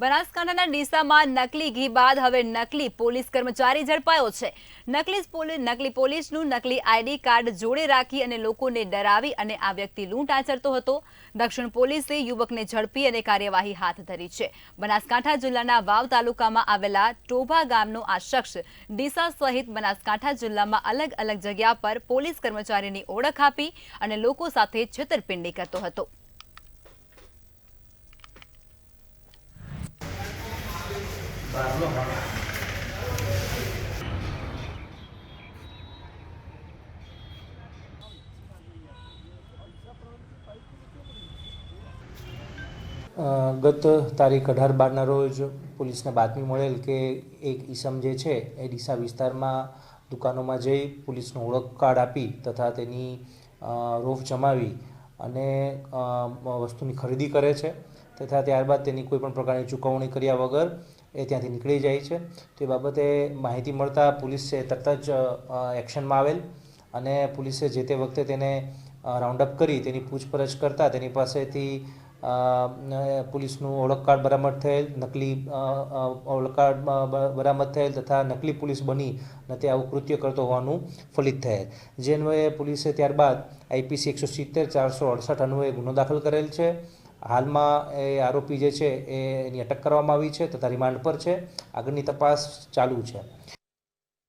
બનાસકાંઠાના ડીસામાં નકલી ઘી બાદ હવે નકલી પોલીસ કર્મચારી ઝડપાયો છે। નકલી પોલીસનું નકલી આઈડી કાર્ડ જોડે રાખી અને લોકોને ડરાવી અને આ વ્યક્તિ લૂંટ આચરતો હતો। દક્ષિણ પોલીસે યુવકને ઝડપી અને કાર્યવાહી હાથ ધરી છે। બનાસકાંઠા જિલ્લાના વાવ તાલુકામાં આવેલા ટોભા ગામનો આ શખ્સ ડીસા સહિત બનાસકાંઠા જિલ્લામાં અલગ અલગ જગ્યા પર પોલીસ કર્મચારીની ઓળખ આપી અને લોકો સાથે છેતરપિંડી કરતો હતો। ગત તારીખ 18/12ના રોજ પોલીસને બાતમી મળેલ કે એક ઈસમ જે છે એ ડીસા વિસ્તારમાં દુકાનોમાં જઈ પોલીસનો ઓળખ કાર્ડ આપી તથા તેની રોફ જમાવી અને વસ્તુની ખરીદી કરે છે તથા ત્યારબાદ તેની કોઈપણ પ્રકારની ચૂકવણી કર્યા વગર એ ત્યાંથી નીકળી જાય છે। તે બાબતે માહિતી મળતા પોલીસે તરત જ એક્શનમાં આવેલ અને પોલીસે જે તે વખતે તેને રાઉન્ડ અપ કરી તેની પૂછપરછ કરતાં તેની પાસેથી પોલીસનું ઓળખ કાર્ડ બરામદ થયેલ, નકલી ઓળખ કાર્ડ બરામદ થયેલ તથા નકલી પોલીસ બની અને તે આવું કૃત્ય કરતો હોવાનું ફલિત થયેલ। જે અન્વયે પોલીસે ત્યારબાદ IPC 170-468 અન્વયે ગુનો દાખલ કરેલ છે। હાલમાં એ આરોપી જે છે એની અટક કરવામાં આવી છે તથા રિમાન્ડ પર છે। આગળની તપાસ ચાલુ છે।